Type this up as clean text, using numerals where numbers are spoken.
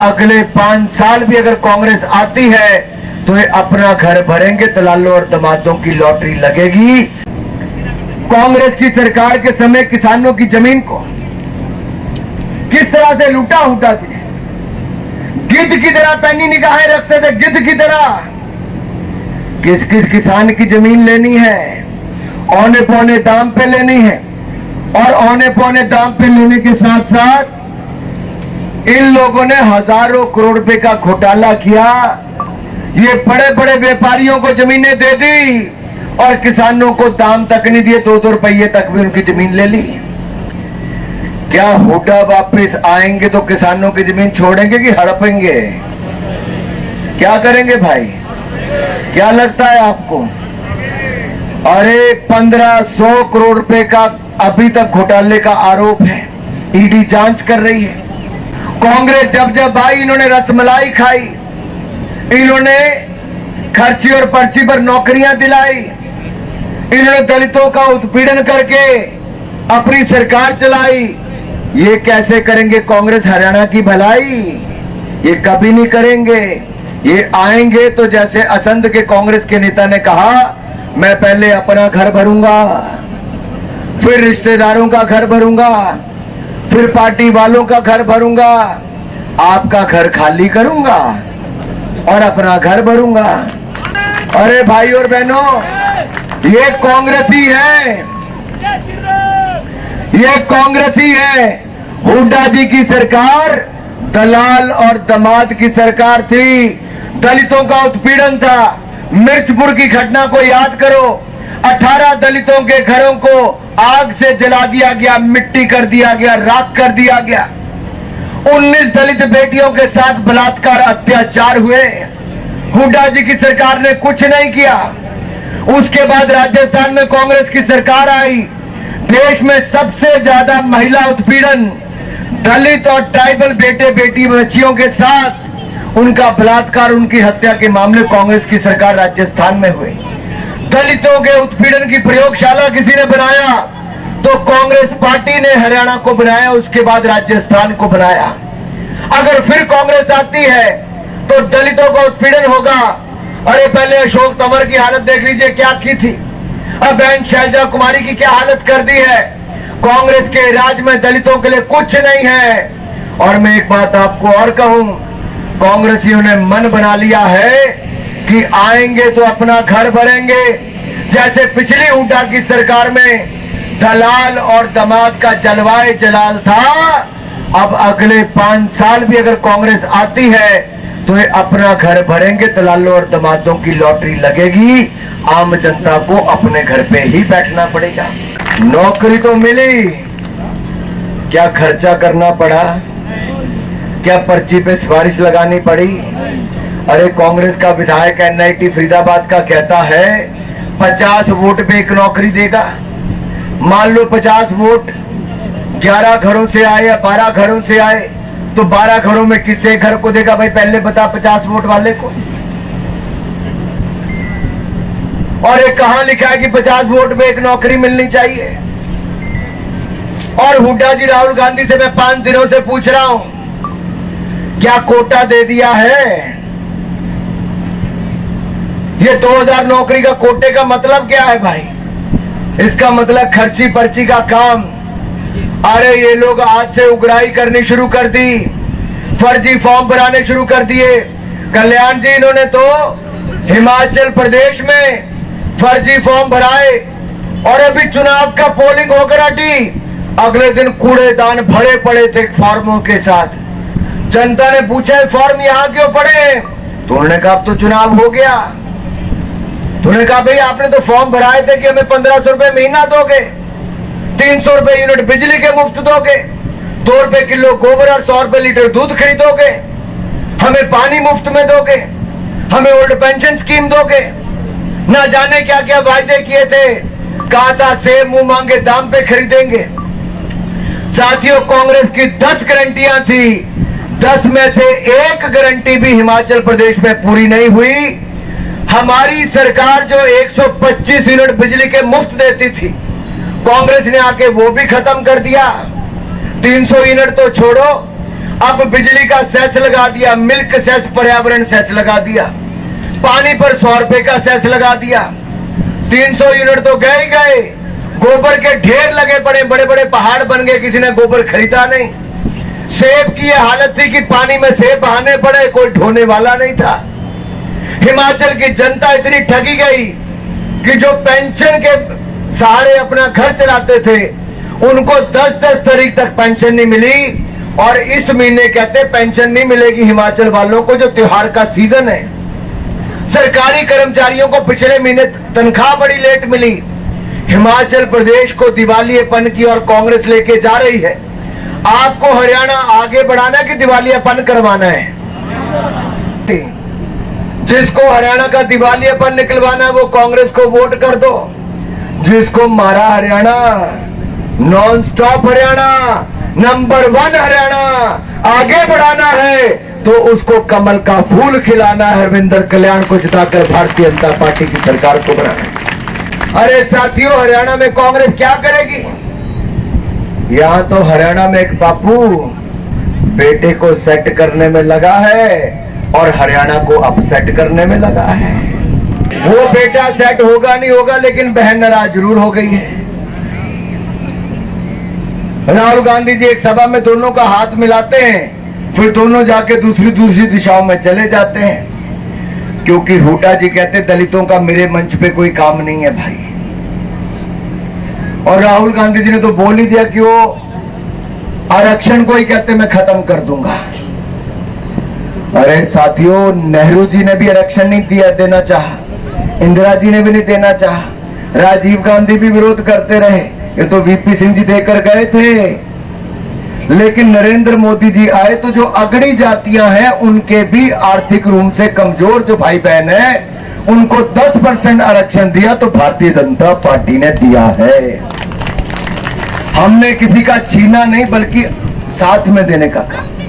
अगले 5 साल भी अगर कांग्रेस आती है तो ये अपना घर भरेंगे, दलालों और दमादों की लॉटरी लगेगी। कांग्रेस की सरकार के समय किसानों की जमीन को किस तरह से लूटा उठा थे, गिद्ध की तरह पैनी निगाहें रखते थे, गिद्ध की तरह। किस किस किसान की जमीन लेनी है, औने पौने दाम पे लेनी है, और औने पौने दाम पे लेने के साथ साथ इन लोगों ने हजारों करोड़ रुपए का घोटाला किया। ये बड़े बड़े व्यापारियों को जमीनें दे दी और किसानों को दाम तक नहीं दिए, 2-2 रुपये तक भी उनकी जमीन ले ली। क्या हुड्डा वापस आएंगे तो किसानों की जमीन छोड़ेंगे कि हड़पेंगे? क्या करेंगे भाई, क्या लगता है आपको? अरे 1500 करोड़ रुपए का अभी तक घोटाले का आरोप है, ईडी जांच कर रही है। कांग्रेस जब जब आई इन्होंने रसमलाई खाई, इन्होंने खर्ची और पर्ची पर नौकरियां दिलाई, इन्होंने दलितों का उत्पीड़न करके अपनी सरकार चलाई। ये कैसे करेंगे कांग्रेस हरियाणा की भलाई? ये कभी नहीं करेंगे। ये आएंगे तो जैसे असंध के कांग्रेस के नेता ने कहा, मैं पहले अपना घर भरूंगा, फिर रिश्तेदारों का घर भरूंगा, फिर पार्टी वालों का घर भरूंगा, आपका घर खाली करूंगा और अपना घर भरूंगा। अरे भाई और बहनों, ये कांग्रेसी है, ये कांग्रेसी है। हुड्डा जी की सरकार दलाल और दमाद की सरकार थी, दलितों का उत्पीड़न था। मिर्चपुर की घटना को याद करो, 18 दलितों के घरों को आग से जला दिया गया, मिट्टी कर दिया गया, राख कर दिया गया। 19 दलित बेटियों के साथ बलात्कार अत्याचार हुए। हुड्डा जी की सरकार ने कुछ नहीं किया। उसके बाद राजस्थान में कांग्रेस की सरकार आई। देश में सबसे ज्यादा महिला उत्पीड़न, दलित और ट्राइबल बेटे बेटी बच्चियों के साथ उनका बलात्कार, उनकी हत्या के मामले कांग्रेस की सरकार राजस्थान में हुए। दलितों के उत्पीड़न की प्रयोगशाला किसी ने बनाया तो कांग्रेस पार्टी ने हरियाणा को बनाया, उसके बाद राजस्थान को बनाया। अगर फिर कांग्रेस आती है तो दलितों का उत्पीड़न होगा। अरे पहले अशोक तंवर की हालत देख लीजिए क्या की थी, अब बहन शैलजा कुमारी की क्या हालत कर दी है। कांग्रेस के राज में दलितों के लिए कुछ नहीं है। और मैं एक बात आपको और कहूं, कांग्रेसियों ने मन बना लिया है कि आएंगे तो अपना घर भरेंगे। जैसे पिछली हुड्डा की सरकार में दलाल और दमाद का जलवाए जलाल था, अब अगले 5 साल भी अगर कांग्रेस आती है तो ये अपना घर भरेंगे, दलालों और दमादों की लॉटरी लगेगी। आम जनता को अपने घर पे ही बैठना पड़ेगा। नौकरी तो मिली, क्या खर्चा करना पड़ा, क्या पर्ची पे सिफारिश लगानी पड़ी? अरे कांग्रेस का विधायक एनआईटी फरीदाबाद का कहता है 50 वोट पे एक नौकरी देगा। मान लो 50 वोट 11 घरों से आए या 12 घरों से आए तो 12 घरों में किसे घर को देगा भाई? पहले बता, 50 वोट वाले को। और ये कहां लिखा है कि 50 वोट पे एक नौकरी मिलनी चाहिए? और हुड्डा जी राहुल गांधी से मैं 5 दिनों से पूछ रहा हूं, क्या कोटा दे दिया है? ये 2000 नौकरी का कोटे का मतलब क्या है भाई? इसका मतलब खर्ची पर्ची का काम। अरे ये लोग आज से उगराही करनी शुरू कर दी, फर्जी फॉर्म भराने शुरू कर दिए। कल्याण जी, इन्होंने तो हिमाचल प्रदेश में फर्जी फॉर्म भराए और अभी चुनाव का पोलिंग होकर हटी, अगले दिन कूड़ेदान भरे पड़े थे फॉर्मों के साथ। जनता ने पूछा फॉर्म यहां क्यों पड़े? तो उन्होंने कहा अब तो चुनाव हो गया। तो उन्होंने कहा भाई आपने तो फॉर्म भराए थे कि हमें 1500 रुपए महीना दोगे, 300 रुपए यूनिट बिजली के मुफ्त दोगे, 2 रुपए किलो गोबर और 100 रुपए लीटर दूध खरीदोगे, हमें पानी मुफ्त में दोगे, हमें ओल्ड पेंशन स्कीम दोगे, ना जाने क्या क्या वायदे किए थे। कहा था सेब मुंह मांगे दाम पे खरीदेंगे। साथियों, कांग्रेस की 10 गारंटियां थी, 10 में से एक गारंटी भी हिमाचल प्रदेश में पूरी नहीं हुई। हमारी सरकार जो 125 यूनिट बिजली के मुफ्त देती थी, कांग्रेस ने आके वो भी खत्म कर दिया। 300 यूनिट तो छोड़ो, अब बिजली का सेस लगा दिया, मिल्क सेस, पर्यावरण सेस लगा दिया, पानी पर 100 रुपए का सेस लगा दिया, 300 यूनिट तो गए ही गए, गोबर के ढेर लगे पड़े, बड़े बड़े पहाड़ बन गए, किसी ने गोबर खरीदा नहीं। सेब की यह हालत थी कि पानी में सेब बहाने पड़े, कोई ढोने वाला नहीं था। हिमाचल की जनता इतनी ठगी गई कि जो पेंशन के सहारे अपना घर चलाते थे उनको 10-10 तारीख तक पेंशन नहीं मिली, और इस महीने कहते पेंशन नहीं मिलेगी हिमाचल वालों को, जो त्योहार का सीजन है। सरकारी कर्मचारियों को पिछले महीने तनख्वाह बड़ी लेट मिली। हिमाचल प्रदेश को दिवालियेपन की और कांग्रेस लेके जा रही है। आपको हरियाणा आगे बढ़ाना कि दिवालियापन करवाना है? जिसको हरियाणा का दिवालियापन निकलवाना है वो कांग्रेस को वोट कर दो। जिसको मारा Haryana, non stop Haryana, number 1 Haryana आगे बढ़ाना है तो उसको कमल का फूल खिलाना है, हरविंदर कल्याण को जिताकर भारतीय जनता पार्टी की सरकार को बनाना है। अरे साथियों, हरियाणा में कांग्रेस क्या करेगी? यहां तो हरियाणा में एक बापू बेटे को सेट करने में लगा है और हरियाणा को अपसेट करने में लगा है। वो बेटा सेट होगा नहीं होगा, लेकिन बहन नाराज जरूर हो गई है। राहुल गांधी जी एक सभा में दोनों का हाथ मिलाते हैं, फिर दोनों जाके दूसरी दिशाओं में चले जाते हैं, क्योंकि हुड्डा जी कहते दलितों का मेरे मंच पे कोई काम नहीं है भाई। और राहुल गांधी जी ने तो बोल ही दिया कि वो आरक्षण को ही कहते मैं खत्म कर दूंगा। अरे साथियों, नेहरू जी ने भी आरक्षण नहीं देना चाहा, इंदिरा जी ने भी नहीं देना चाहा, राजीव गांधी भी विरोध करते रहे, ये तो वीपी सिंह जी देकर गए थे। लेकिन नरेंद्र मोदी जी आए तो जो अगड़ी जातियां हैं उनके भी आर्थिक रूप से कमजोर जो भाई बहन है उनको 10% आरक्षण दिया, तो भारतीय जनता पार्टी ने दिया है। हमने किसी का छीना नहीं बल्कि साथ में देने का काम।